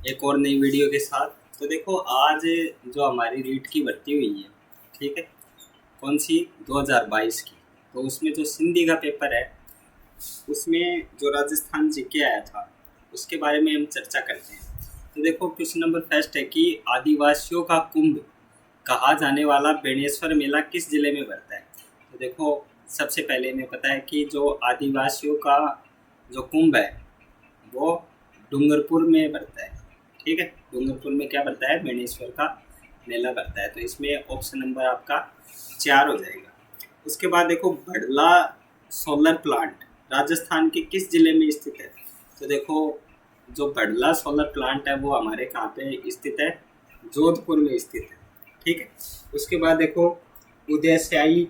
एक और नई वीडियो के साथ। तो देखो आज जो हमारी रीट की भर्ती हुई है, ठीक है, कौन सी 2022 की। तो उसमें जो सिंधी का पेपर है उसमें जो राजस्थान जीके आया था उसके बारे में हम चर्चा करते हैं। तो देखो क्वेश्चन नंबर फर्स्ट है कि आदिवासियों का कुंभ कहा जाने वाला बेणेश्वर मेला किस जिले में भरता है। तो देखो सबसे पहले हमें पता है कि जो आदिवासियों का जो कुंभ है वो डूंगरपुर में भरता है। ठीक है, डूंगरपुर में क्या भरता है, बेणेश्वर का मेला भरता है। तो इसमें ऑप्शन नंबर आपका 4 हो जाएगा। उसके बाद देखो भड़ला सोलर प्लांट राजस्थान के किस जिले में स्थित है। तो देखो जो भड़ला सोलर प्लांट है वो हमारे कहाँ पे स्थित है, जोधपुर में स्थित है। ठीक है, उसके बाद देखो उदयशाही,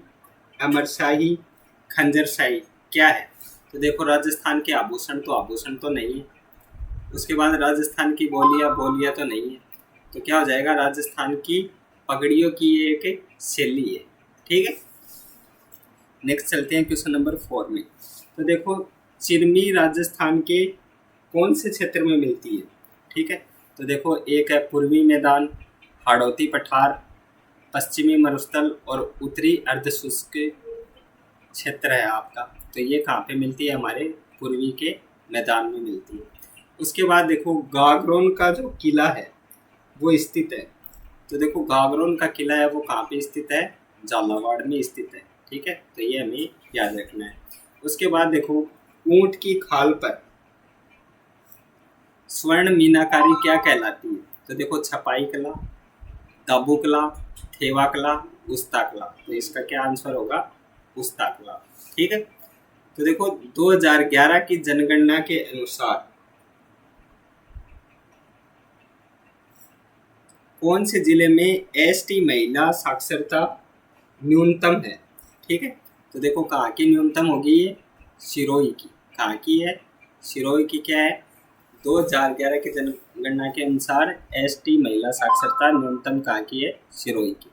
अमरशाही, खंजरशाही क्या है। तो देखो राजस्थान के आभूषण तो नहीं है। उसके बाद राजस्थान की बोलियाँ बोलियाँ तो नहीं है। तो क्या हो जाएगा, राजस्थान की पगड़ियों की ये एक शैली है। ठीक है, नेक्स्ट चलते हैं क्वेश्चन नंबर 4 में। तो देखो चिरमी राजस्थान के कौन से क्षेत्र में मिलती है। ठीक है, तो देखो एक है पूर्वी मैदान, हाड़ौती पठार, पश्चिमी मरुस्थल और उत्तरी अर्धशुष्क क्षेत्र है आपका। तो ये कहाँ पे मिलती है, हमारे पूर्वी के मैदान में मिलती है। उसके बाद देखो गागरोन का जो किला है वो स्थित है। तो देखो गागरोन का किला है वो कहाँ पे स्थित है, झालावाड़ में स्थित है। ठीक है, तो ये हमें याद रखना है। उसके बाद देखो ऊंट की खाल पर स्वर्ण मीनाकारी क्या कहलाती है। तो देखो छपाई कला, दाबू कला, थेवा कला, उस्ता कला। तो इसका क्या आंसर होगा, उस्ता कला। ठीक है, तो देखो 2011 की जनगणना के अनुसार कौन से जिले में एसटी महिला साक्षरता न्यूनतम है। ठीक है, तो देखो कहाँ की न्यूनतम होगी, ये सिरोही की। कहाँ की है, सिरोही की। क्या है, 2011 की जनगणना के अनुसार एसटी महिला साक्षरता न्यूनतम कहाँ की है, सिरोही की।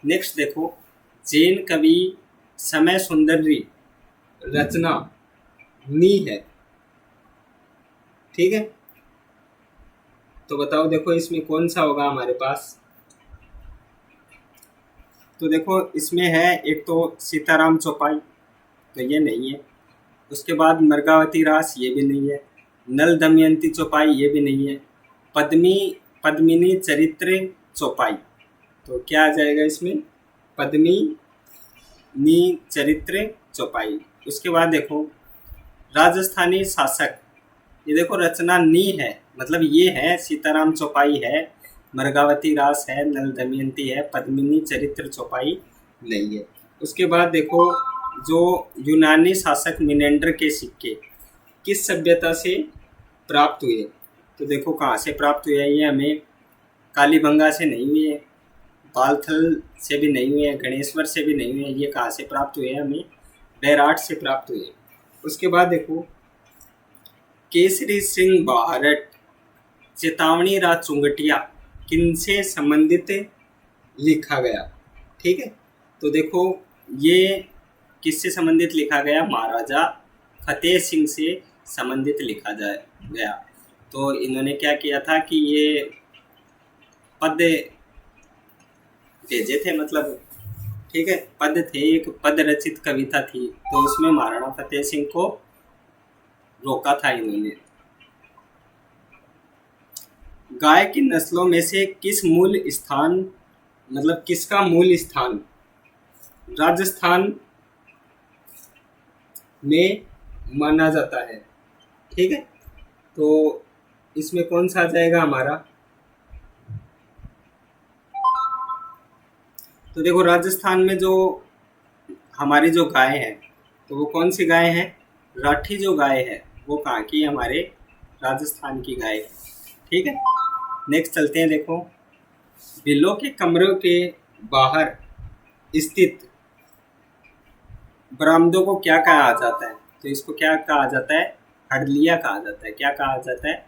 नेक्स्ट देखो जैन कवि समय सुंदरी रचना नी है। ठीक है, तो बताओ देखो इसमें कौन सा होगा हमारे पास। तो देखो इसमें है एक तो सीताराम चौपाई, तो ये नहीं है। उसके बाद मृगावती रास, ये भी नहीं है। नल दमयंती चौपाई, ये भी नहीं है। पद्मिनी चरित्र चौपाई, तो क्या आ जाएगा इसमें, पद्मिनी चरित्र चौपाई। उसके बाद देखो राजस्थानी शासक, ये देखो रचना नी है, मतलब ये है सीताराम चौपाई है, मृगावती रास है, नल दमयंती है, पद्मिनी चरित्र चौपाई नहीं है। उसके बाद देखो जो यूनानी शासक मिनेंडर के सिक्के किस सभ्यता से प्राप्त हुए। तो देखो कहाँ से प्राप्त हुए, ये हमें कालीबंगा से नहीं हुए, बालथल से भी नहीं हुए, गणेश्वर से भी नहीं हुए। ये कहाँ से प्राप्त हुए, हमें बैराट से प्राप्त हुए। उसके बाद देखो केसरी सिंह बाहरट, चेतावनी राज चुंगटिया किनसे संबंधित लिखा गया। ठीक है, तो देखो ये किससे संबंधित लिखा गया, महाराजा फतेह सिंह से संबंधित लिखा गया। तो इन्होंने क्या किया था कि ये पद भेजे थे, मतलब ठीक है पद थे, एक पद रचित कविता थी, तो उसमें महाराणा फतेह सिंह को रोका था इन्होंने। गाय की नस्लों में से किस मूल स्थान, मतलब किसका मूल स्थान राजस्थान में माना जाता है। ठीक है, तो इसमें कौन सा आ जाएगा हमारा। तो देखो राजस्थान में जो हमारी जो गाय है, तो वो कौन सी गाय है, राठी जो गाय है वो कहाँ की, हमारे राजस्थान की गाय है। ठीक है, नेक्स्ट चलते हैं। देखो बिलों के कमरों के बाहर स्थित बरामदों को क्या कहा जाता है। तो इसको क्या कहा जाता है, हडलिया कहा जाता है। क्या कहा जाता है,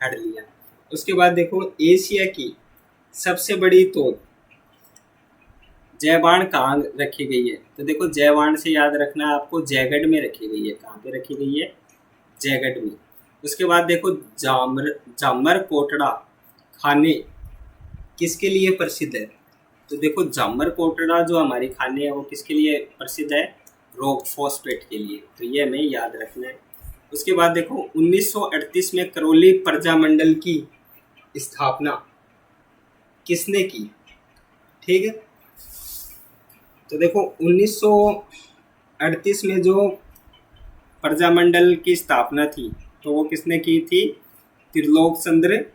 हडलिया। उसके बाद देखो एशिया की सबसे बड़ी तोप जयवाण कहाँ रखी गई है। तो देखो जयवाण से याद रखना है आपको, जयगढ़ में रखी गई है। कहाँ पे रखी गई है, जयगढ़ में। उसके बाद देखो जामर कोटड़ा खाने किसके लिए प्रसिद्ध है? तो देखो जामर कोटड़ा जो हमारी खाने है वो किसके लिए प्रसिद्ध है? रॉक फॉस्फेट के लिए। तो ये हमें याद रखना है। उसके बाद देखो 1938 में करौली प्रजामंडल की स्थापना किसने की? ठीक है, तो देखो 1938 में जो प्रजामंडल की स्थापना थी तो वो किसने की थी? त्रिलोक चंद्र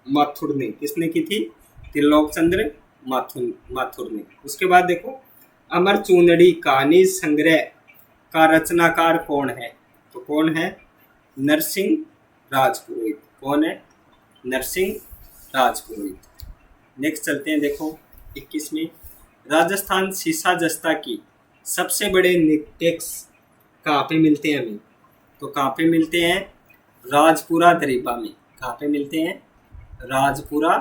माथुर ने। किसने की थी? त्रिलोक चंद्र माथुर ने। उसके बाद देखो अमर चूंदड़ी कहानी संग्रह का रचनाकार कौन है? तो कौन है? नरसिंह राजपुरोहित। कौन है? नरसिंह राजपुरोहित। नेक्स्ट चलते हैं देखो 21 में, राजस्थान शीशा जस्ता की सबसे बड़े निटेक्स कहाँ पे मिलते हैं हमें? तो कहाँ पे मिलते हैं? राजपुरा दरीबा में। कहाँ पे मिलते हैं? राजपुरा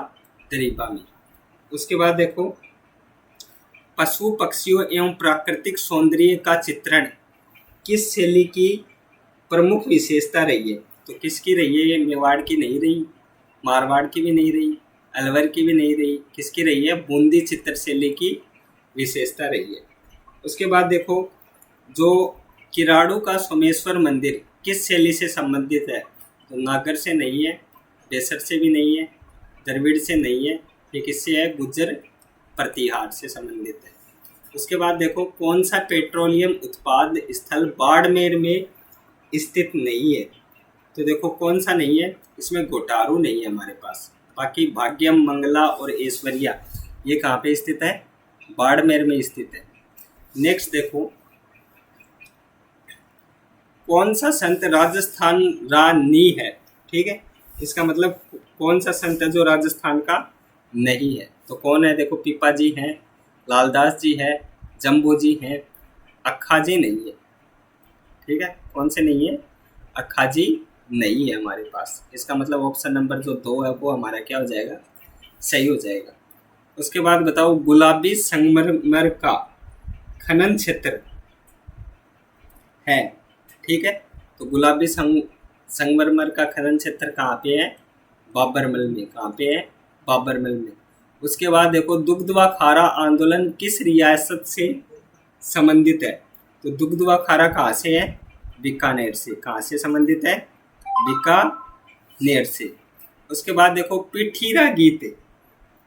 दरीबा में। उसके बाद देखो पशु पक्षियों एवं प्राकृतिक सौंदर्य का चित्रण किस शैली की प्रमुख विशेषता रही है? तो किसकी रही है? ये मेवाड़ की नहीं रही, मारवाड़ की भी नहीं रही, अलवर की भी नहीं रही। किसकी रही है? बूंदी चित्र शैली की विशेषता रही है। उसके बाद देखो जो किराड़ू का सोमेश्वर मंदिर किस शैली से संबंधित है? तो नागर से नहीं है, बेसर से भी नहीं है, द्रविड़ से नहीं है, ये किससे है? गुज्जर प्रतिहार से संबंधित है। उसके बाद देखो कौन सा पेट्रोलियम उत्पाद स्थल बाड़मेर में स्थित नहीं है? तो देखो कौन सा नहीं है? इसमें घोटारू नहीं है हमारे पास। बाकी भाग्यम, मंगला और ऐश्वर्या ये कहाँ पे स्थित है? बाड़मेर में स्थित है। नेक्स्ट देखो कौन सा संत राजस्थान रानी है? ठीक है, इसका मतलब कौन सा संत है जो राजस्थान का नहीं है? तो कौन है? देखो पीपा जी हैं, लालदास जी है, जम्बू जी हैं, अक्खा जी नहीं है। ठीक है, कौन से नहीं है? अक्खा जी नहीं है हमारे पास। इसका मतलब ऑप्शन नंबर जो 2 है वो हमारा क्या हो जाएगा? सही हो जाएगा। उसके बाद बताओ गुलाबी संगमरमर का खनन क्षेत्र है। ठीक है, तो गुलाबी संगमरमर का खनन क्षेत्र कहाँ पे है? बाबरमल में। कहाँ पे है? बाबरमल में। उसके बाद देखो दुग्ध व खारा आंदोलन किस रियासत से संबंधित है? तो दुग्ध व खारा कहाँ से है? बीकानेर से। कहाँ से संबंधित है? बीकानेर से। उसके बाद देखो पिठीरा गीत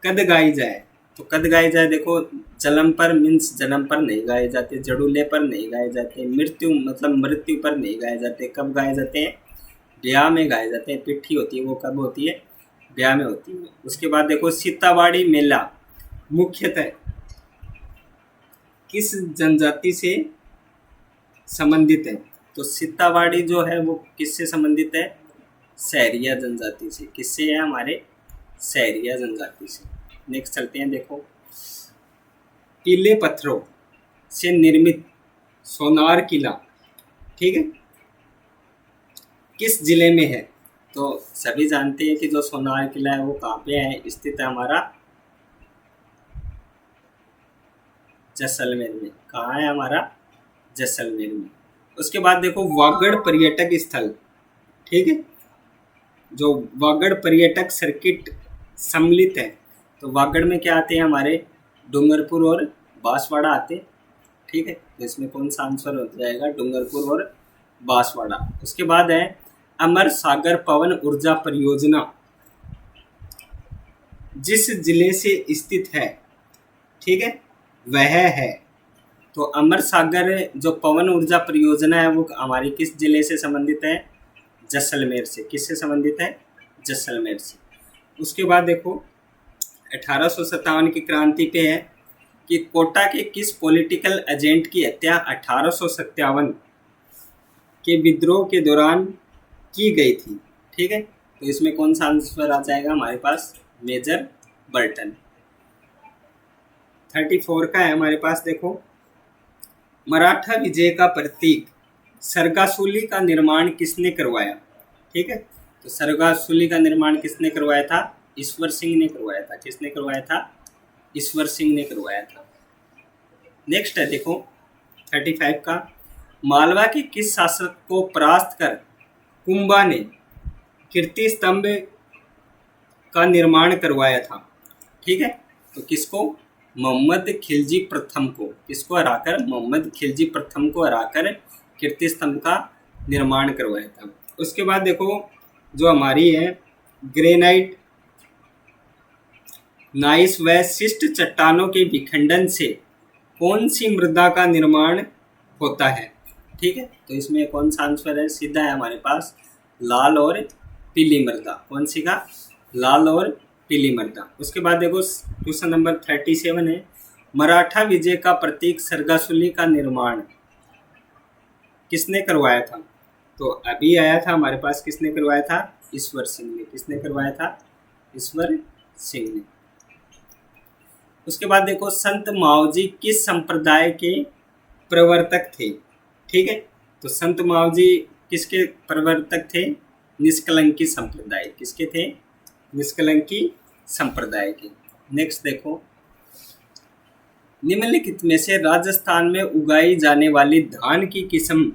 कद गाई जाए? तो कद गाई जाए देखो जन्म पर मीन्स जन्म पर नहीं गाए जाते, जड़ूले पर नहीं गाए जाते, मृत्यु मतलब मृत्यु पर नहीं गाए जाते। कब गाए जाते हैं? ब्याह में गाए जाते हैं। पिट्ठी होती है वो कब होती है? ब्याह में होती है। उसके बाद देखो सीतावाड़ी मेला मुख्यतः किस जनजाति से संबंधित है? तो सीतावाड़ी जो है वो किससे संबंधित है? सहरिया जनजाति से। किससे है? हमारे सहरिया जनजाति से। नेक्स्ट चलते हैं देखो पीले पत्थरों से निर्मित सोनार किला, ठीक है, किस जिले में है? तो सभी जानते हैं कि जो सोनार किला है वो कहाँ पे है? स्थित है हमारा जैसलमेर में। कहाँ है हमारा? जैसलमेर में। उसके बाद देखो वागड़ पर्यटक स्थल, ठीक है, जो वागड़ पर्यटक सर्किट सम्मिलित है। तो वागड़ में क्या आते हैं? हमारे डूंगरपुर और बांसवाड़ा आते हैं। ठीक है, तो इसमें कौन सा आंसर हो जाएगा? डूंगरपुर और बांसवाड़ा। उसके बाद है अमर सागर पवन ऊर्जा परियोजना जिस जिले से स्थित है, ठीक है, वह है। तो अमर सागर जो पवन ऊर्जा परियोजना है वो हमारी किस जिले से संबंधित है? जैसलमेर से। किससे संबंधित है? जैसलमेर से। उसके बाद देखो 1857 की क्रांति पे है कि कोटा के किस पॉलिटिकल एजेंट की हत्या 1857 के विद्रोह के दौरान की गई थी। ठीक है, तो इसमें कौन सा आंसर आ जाएगा हमारे पास? Major Burton. 34 का है हमारे पास देखो मराठा विजय का प्रतीक सरगासुली का निर्माण किसने करवाया? ठीक है, तो सरगासुली का निर्माण किसने करवाया था? ईश्वर सिंह ने करवाया था। किसने करवाया था? ईश्वर सिंह ने करवाया था। नेक्स्ट है देखो 35 का मालवा के किस शासक को परास्त कर कुंभा ने कीर्ति स्तंभ का निर्माण करवाया था। ठीक है, तो किसको? मोहम्मद खिलजी प्रथम को। किसको हराकर? मोहम्मद खिलजी प्रथम को हराकर कीर्ति स्तंभ का निर्माण करवाया था। उसके बाद देखो जो हमारी है ग्रेनाइट, नाइस व शिष्ट चट्टानों के विखंडन से कौन सी मृदा का निर्माण होता है? ठीक है, तो इसमें कौन सा आंसर है? सीधा है हमारे पास लाल और पीली मृदा। कौन सी का? लाल और पीली मृदा। उसके बाद देखो क्वेश्चन नंबर 37 है, मराठा विजय का प्रतीक सरगासुली का निर्माण किसने करवाया था? तो अभी आया था हमारे पास, किसने करवाया था? ईश्वर सिंह ने। किसने करवाया था? ईश्वर सिंह ने। उसके बाद देखो संत मावजी किस संप्रदाय के प्रवर्तक थे? ठीक है, तो संत मावजी किसके प्रवर्तक थे? निष्कलंकी संप्रदाय। किसके थे? निष्कलंकी संप्रदाय के। नेक्स्ट देखो, निम्नलिखित में से राजस्थान में उगाई जाने वाली धान की किस्म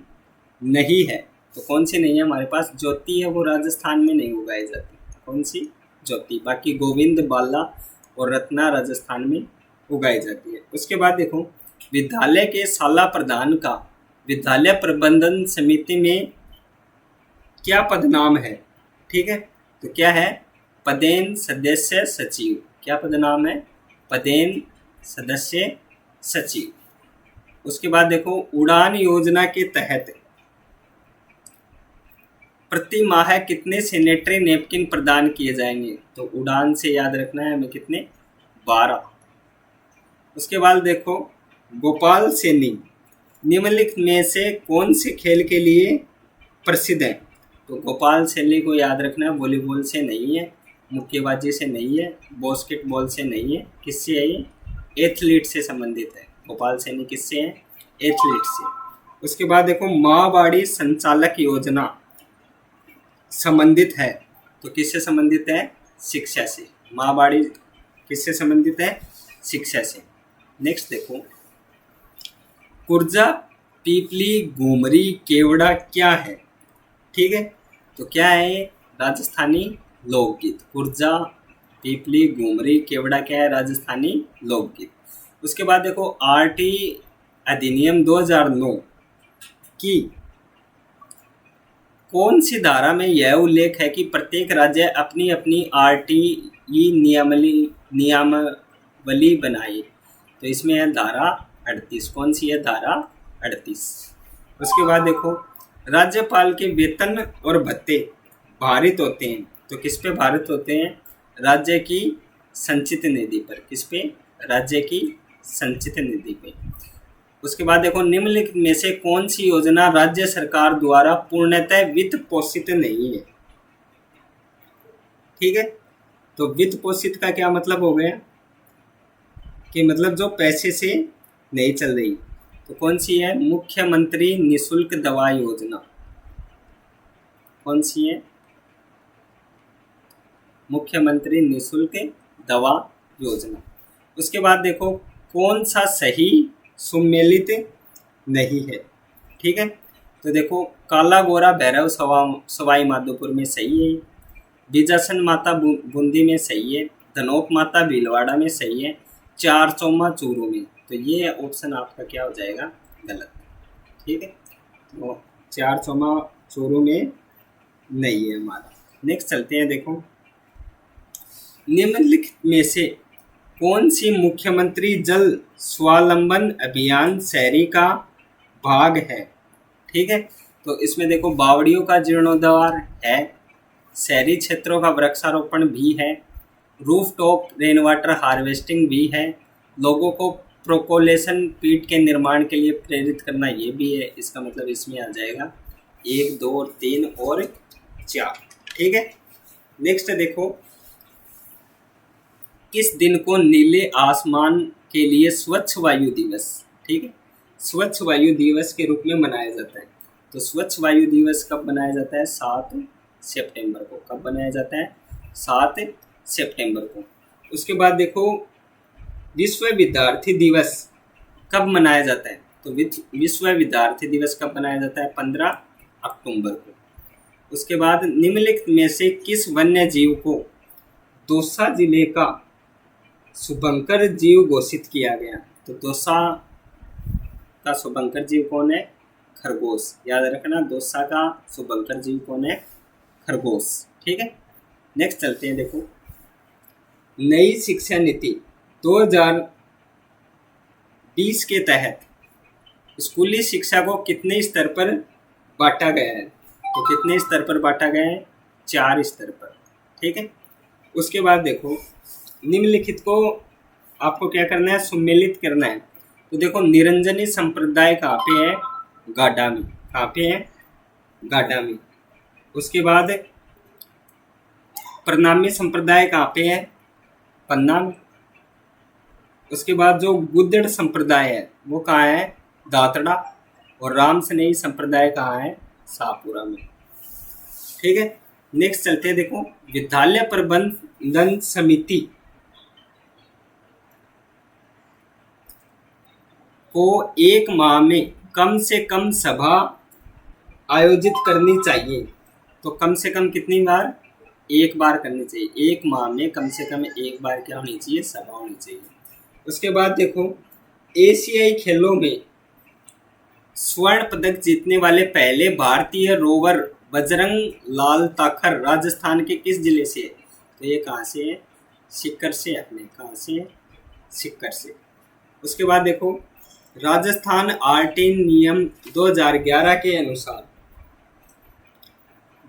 नहीं है, तो कौन सी नहीं है? हमारे पास ज्योति है, वो राजस्थान में नहीं उगाई जाती। कौन सी? ज्योति। बाकी गोविंद, बाला और रत्ना राजस्थान में उगाई जाती है। उसके बाद देखो विद्यालय के शाला प्रधान का विद्यालय प्रबंधन समिति में क्या पदनाम है? ठीक है, तो क्या है? पदेन सदस्य सचिव। क्या पदनाम है? पदेन सदस्य सचिव। उसके बाद देखो उड़ान योजना के तहत प्रति माह कितने सैनिटरी नैपकिन प्रदान किए जाएंगे? तो उड़ान से याद रखना है हमें, कितने? 12। उसके बाद देखो गोपाल सैनी निम्नलिखित में से कौन से खेल के लिए प्रसिद्ध है? तो गोपाल सैनी को याद रखना है, वॉलीबॉल से नहीं है, मुक्केबाजी से नहीं है, बास्केटबॉल से नहीं है। किससे है ये? एथलीट से संबंधित है। गोपाल सैनी किससे है? एथलीट से। उसके बाद देखो माहवाड़ी संचालक योजना संबंधित है, तो किससे संबंधित है? शिक्षा से। माहवाड़ी किससे संबंधित है? शिक्षा से। नेक्स्ट देखो कुर्जा, पीपली, घूमरी, केवड़ा क्या है? ठीक है, तो क्या है? राजस्थानी लोकगीत। कुर्जा, पीपली, घूमरी, केवड़ा क्या है? राजस्थानी लोकगीत। उसके बाद देखो आरटी अधिनियम 2009 की कौन सी धारा में यह उल्लेख है कि प्रत्येक राज्य अपनी अपनी आरटीई नियमावली बनाए? तो इसमें है धारा 38। कौन सी है? धारा 38। उसके बाद देखो राज्यपाल के वेतन और भत्ते भारित होते हैं, तो किस पे भारित होते हैं? राज्य की संचित निधि पर। किस पे? राज्य की संचित निधि पे। उसके बाद देखो निम्नलिखित में से कौन सी योजना राज्य सरकार द्वारा पूर्णतः वित्त पोषित नहीं है? ठीक है, तो वित्त पोषित का क्या मतलब हो गया कि मतलब जो पैसे से नहीं चल रही। तो कौन सी है? मुख्यमंत्री निशुल्क दवा योजना। कौन सी है? मुख्यमंत्री निशुल्क दवा योजना। उसके बाद देखो कौन सा सही सुमेलित नहीं है? ठीक है, तो देखो काला गोरा भैरव सवाई माधोपुर में सही है, बीजासन माता बूंदी में सही है, धनोप माता भीलवाड़ा में सही है, चार चौमा चूरू में। तो ये ऑप्शन आपका क्या हो जाएगा? गलत। ठीक है, तो चार चौमा चूरू में नहीं है हमारा। नेक्स्ट चलते हैं। देखो निम्नलिखित में से कौन सी मुख्यमंत्री जल स्वावलंबन अभियान शहरी का भाग है? ठीक है, तो इसमें देखो बावड़ियों का जीर्णोद्धार है, शहरी क्षेत्रों का वृक्षारोपण भी है, roof top rain water harvesting भी है, लोगों को प्रोकोलेशन पीट के निर्माण के लिए प्रेरित करना ये भी है। इसका मतलब इसमें आ जाएगा 1, 2, 3 और 4। ठीक है, नेक्स्ट देखो किस दिन को नीले आसमान के लिए स्वच्छ वायु दिवस, ठीक है, स्वच्छ वायु दिवस के रूप में मनाया जाता है? तो स्वच्छ वायु दिवस कब मनाया जाता है? 7 सितंबर को। कब मनाया जाता है? 7 सितंबर को। उसके बाद देखो विश्व विद्यार्थी दिवस कब मनाया जाता है? तो विश्व विद्यार्थी दिवस कब मनाया जाता है? 15 अक्टूबर को। उसके बाद निम्नलिखित में से किस वन्य जीव को दौसा जिले का शुभंकर जीव घोषित किया गया? तो दौसा का शुभंकर जीव कौन है? खरगोश। याद रखना, दौसा का शुभंकर जीव कौन है? खरगोश। ठीक है, नेक्स्ट चलते हैं। देखो, नई शिक्षा नीति 2020 के तहत स्कूली शिक्षा को कितने स्तर पर बांटा गया है? तो कितने स्तर पर बांटा गया है? 4 स्तर पर। ठीक है, उसके बाद देखो, निम्नलिखित को आपको क्या करना है? सम्मिलित करना है। तो देखो, निरंजनी संप्रदाय कहाँ पे है? गाडा में। कहाँ पे है? गाडा में। उसके बाद प्रणामी संप्रदाय कहाँ पे है? पन्ना में। उसके बाद जो गुद्दड़ संप्रदाय है वो कहाँ है? दातड़ा। और राम सनेही संप्रदाय कहाँ है? शाहपुरा में। ठीक है, नेक्स्ट चलते हैं। देखो, विद्यालय प्रबंधन समिति को एक माह में कम से कम सभा आयोजित करनी चाहिए। तो कम से कम कितनी बार? एक बार करनी चाहिए। एक माह में कम से कम एक बार क्या होनी चाहिए? सभा होनी चाहिए। उसके बाद देखो, एशियाई खेलों में स्वर्ण पदक जीतने वाले पहले भारतीय रोवर बजरंग लाल ताखर राजस्थान के किस जिले से है? तो ये कहाँ से है? सीकर से। अपने कहाँ से है? सीकर से। उसके बाद देखो, राजस्थान आर्टिन नियम 2011 के अनुसार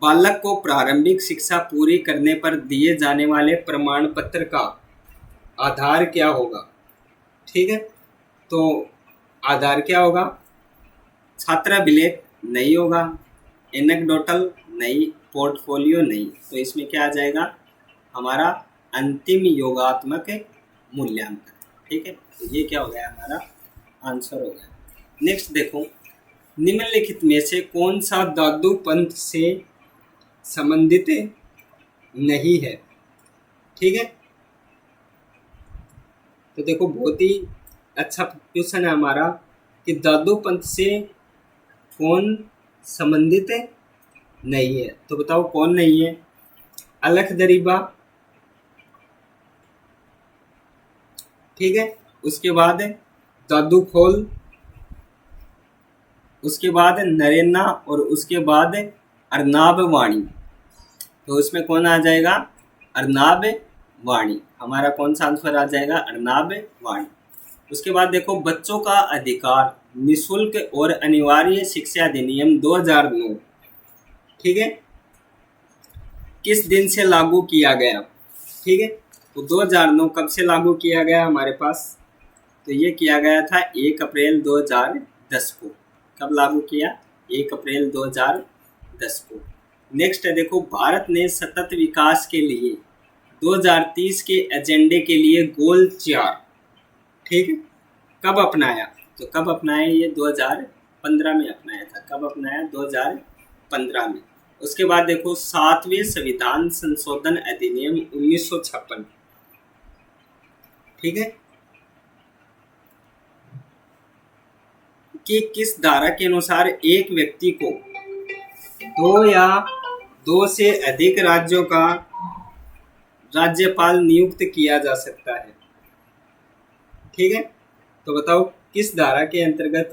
बालक को प्रारंभिक शिक्षा पूरी करने पर दिए जाने वाले प्रमाण पत्र का आधार क्या होगा? ठीक है, तो आधार क्या होगा? छात्राभिलेख नहीं होगा, एनेक्डोटल नहीं, पोर्टफोलियो नहीं। तो इसमें क्या आ जाएगा? हमारा अंतिम योगात्मक मूल्यांकन। ठीक है, तो ये क्या हो गया? हमारा आंसर हो गया। नेक्स्ट देखो, निम्नलिखित में से कौन सा दादू पंथ से संबंधित नहीं है? ठीक है, तो देखो, बहुत ही अच्छा क्वेश्चन है हमारा कि दादू पंथ से कौन संबंधित नहीं है? तो बताओ कौन नहीं है? अलख दरीबा। ठीक है, उसके बाद दादू खोल, उसके बाद नरेना, और उसके बाद अर्नाब वाणी। तो उसमें कौन आ जाएगा? अर्नाब वाणी। हमारा कौन सा आंसर आ जाएगा? अर्नाब वाणी। उसके बाद देखो, बच्चों का अधिकार निःशुल्क और अनिवार्य शिक्षा अधिनियम 2009, ठीक है, किस दिन से लागू किया गया? ठीक है, तो 2009 कब से लागू किया गया हमारे पास? तो ये किया गया था 1 अप्रैल 2010 को। कब लागू किया? 1 अप्रैल 2010 को। नेक्स्ट है, देखो, भारत ने सतत विकास के लिए 2030 के एजेंडे के लिए गोल 4, ठीक है, कब अपनाया? तो कब अपनाया? ये 2015 में अपनाया था। कब अपनाया? 2015 में। उसके बाद देखो, 7वें संविधान संशोधन अधिनियम 1956, ठीक है, कि किस धारा के अनुसार एक व्यक्ति को 2 या 2 से अधिक राज्यों का राज्यपाल नियुक्त किया जा सकता है? ठीक है, तो बताओ किस धारा के अंतर्गत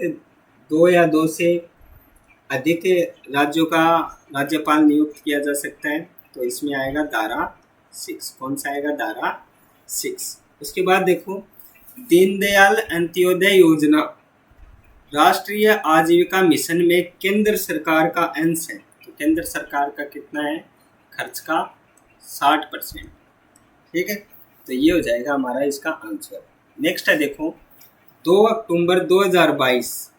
2 या 2 से अधिक राज्यों का राज्यपाल नियुक्त किया जा सकता है? तो इसमें आएगा धारा 6। कौन सा आएगा? धारा 6। उसके बाद देखो, दीनदयाल अंत्योदय योजना राष्ट्रीय आजीविका मिशन में केंद्र सरकार का अंश है। तो केंद्र सरकार का कितना है खर्च का? 60%। ठीक है, तो ये हो जाएगा हमारा इसका आंसर। नेक्स्ट है, देखो, 2 अक्टूबर 2022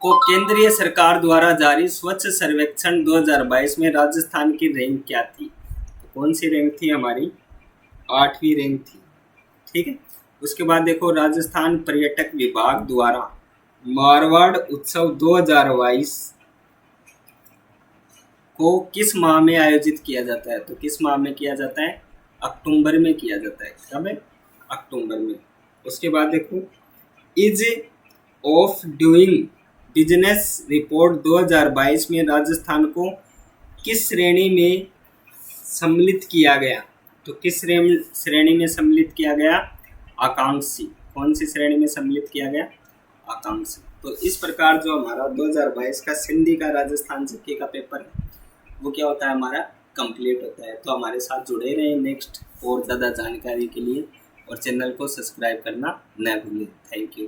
को केंद्रीय सरकार द्वारा जारी स्वच्छ सर्वेक्षण 2022 में राजस्थान की रैंक क्या थी? तो कौन सी रैंक थी हमारी? 8वीं रैंक थी। ठीक है, उसके बाद देखो, राजस्थान पर्यटक विभाग द्वारा मारवाड़ उत्सव 2022 को किस माह में आयोजित किया जाता है? तो किस माह में किया जाता है? अक्टूबर में किया जाता है। कब है? अक्टूबर में। उसके बाद देखो, is of doing business report 2022 में राजस्थान को किस श्रेणी में सम्मिलित किया गया? तो किस श्रेणी में सम्मिलित किया गया? आकांक्षी। कौन सी श्रेणी में सम्मिलित किया गया? आकांक्षी। तो इस प्रकार जो हमारा 2022 का सिंधी का राजस्थान जीके का पेपर है वो क्या होता है, हमारा कंप्लीट होता है। तो हमारे साथ जुड़े रहें नेक्स्ट और ज़्यादा जानकारी के लिए, और चैनल को सब्सक्राइब करना न भूलें। Thank you.